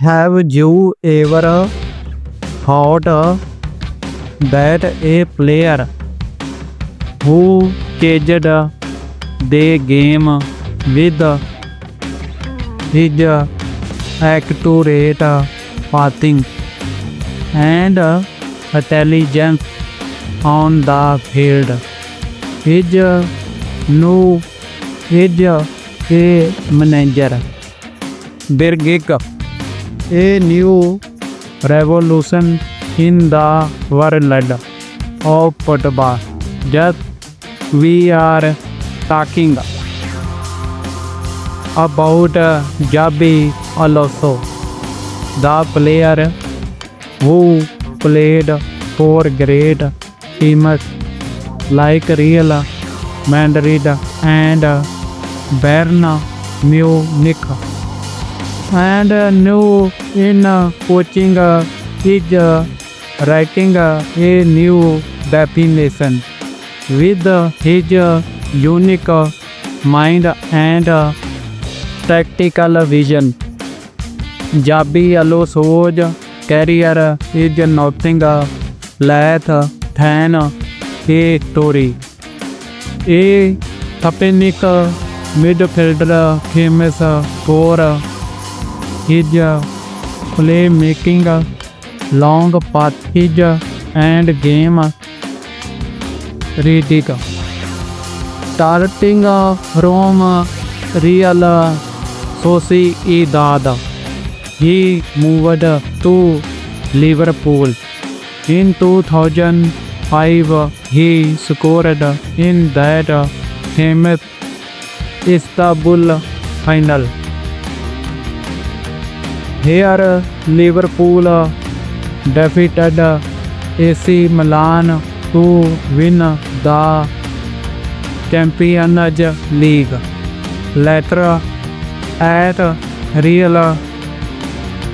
Have you ever thought that a player who caged the game with his accurate passing and intelligence on the field is new is a manager bringing a new revolution in the world of football. Just we are talking about Jabi Alonso, the player who played for great teams like Real Madrid and Bayern Munich, and new in coaching is writing a new definition with his unique mind and tactical vision. Jabi Alonso's career is nothing less than a story. A Tapenic midfielder famous for his playmaking, long passes and game reading. Starting from Real Sociedad, he moved to Liverpool. In 2005, he scored in that famous Istanbul final. Here, Liverpool defeated AC Milan to win the Champions League. Later, at Real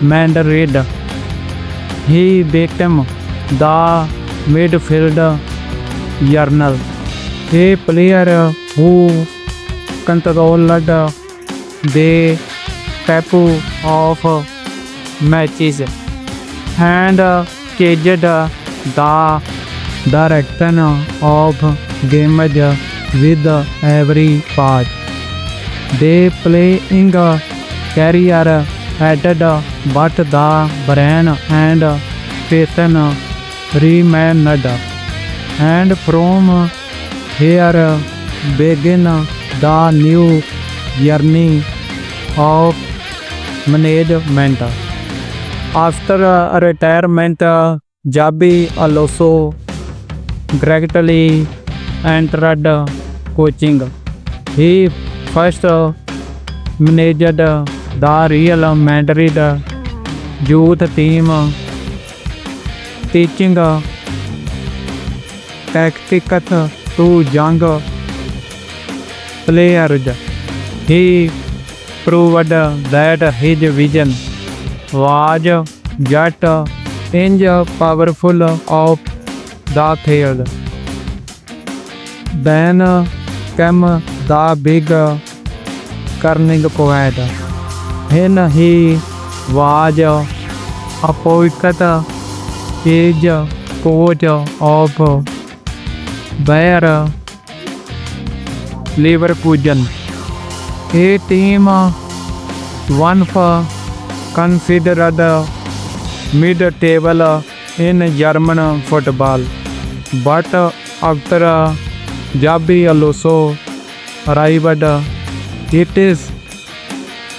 Madrid, he became the midfield journal, a player who controlled the tempo of matches and caged the direction of games with every pass. The playing career added, but the brain and passion remained. And from here began the new journey of management. After retirement, Jabi Alonso gradually entered coaching. He first managed the Real Madrid youth team, teaching tactics to young players. He proved that his vision was just as powerful of the field. Then came the big turning point when he was appointed as coach of Bayer Leverkusen, a team once considered mid-table in German football. But after Jabi Alonso arrived, its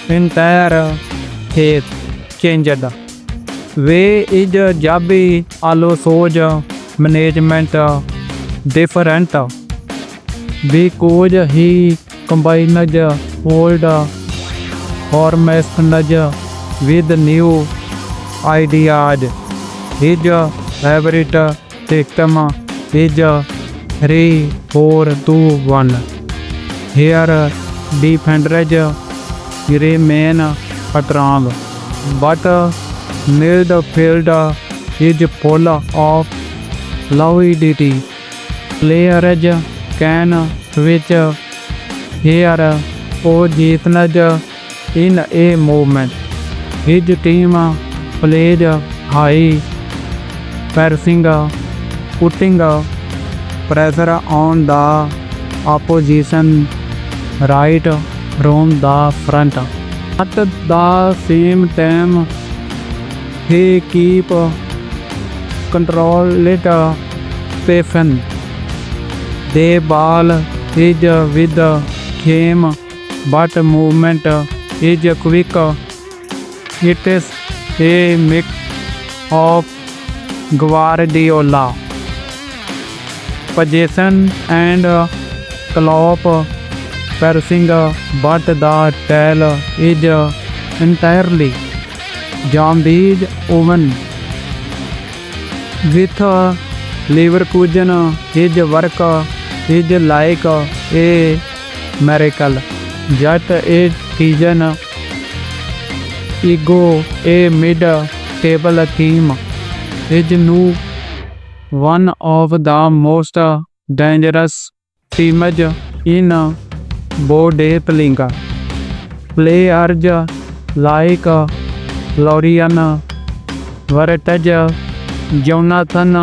entire fate changed. Way is Jabi Alonso's management different because he combined old formations with new ideas. His favorite system is 3-4-2-1. Here defenders remain strong, but midfield is full of fluidity. Players can switch here positions in a moment. His team plays high pressing, putting pressure on the opposition right from the front. At the same time, he keep controlled possession. The ball is with him, but movement is quick. It is a mix of Guardiola possession and Klopp pressing, but the tale is entirely Jambi's own. With Leverkusen, his work is like a miracle. Just a season ago, a mid-table team is now one of the most dangerous teams in Bundesliga. Players like Florian Wirtz, Jonathan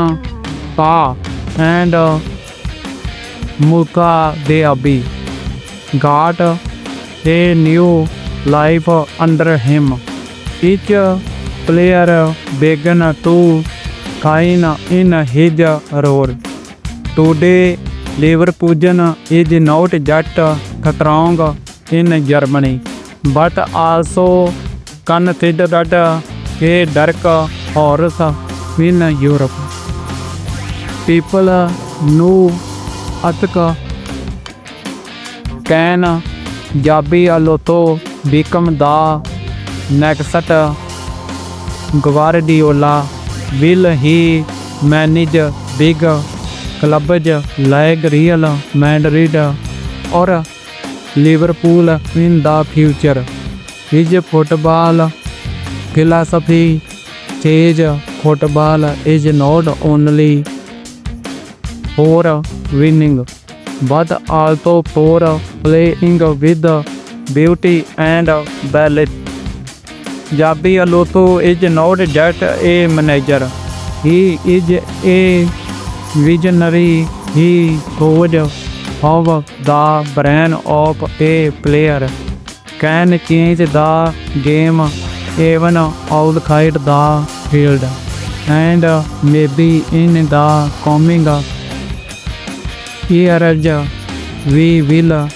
Tah, and Muka Diaby got a new life under him. Each player began to shine in his role. Today, Leverkusen is not just strong in Germany, but also considered a dark horse in Europe. People know Atka can Jabi Alonso become the next Guardiola. Will he manage big clubs like Real Madrid or Liverpool in the future? His football philosophy says football is not only for winning, but also for playing with beauty and balance. Jabi Alonso is not just a manager, he is a visionary. He shows how the brain of a player can change the game even outside the field. And maybe in the coming years we will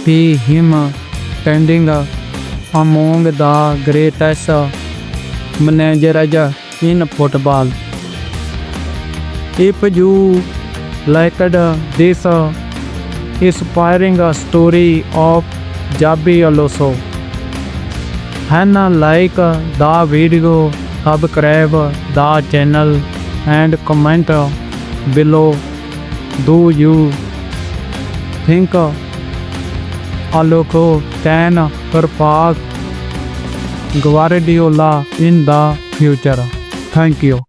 see him standing among the greatest managers in football. If you liked this inspiring story of Jabi Alonso, then like the video, subscribe the channel and comment below. Do you think Alonso can surpass Guardiola in the future? Thank you.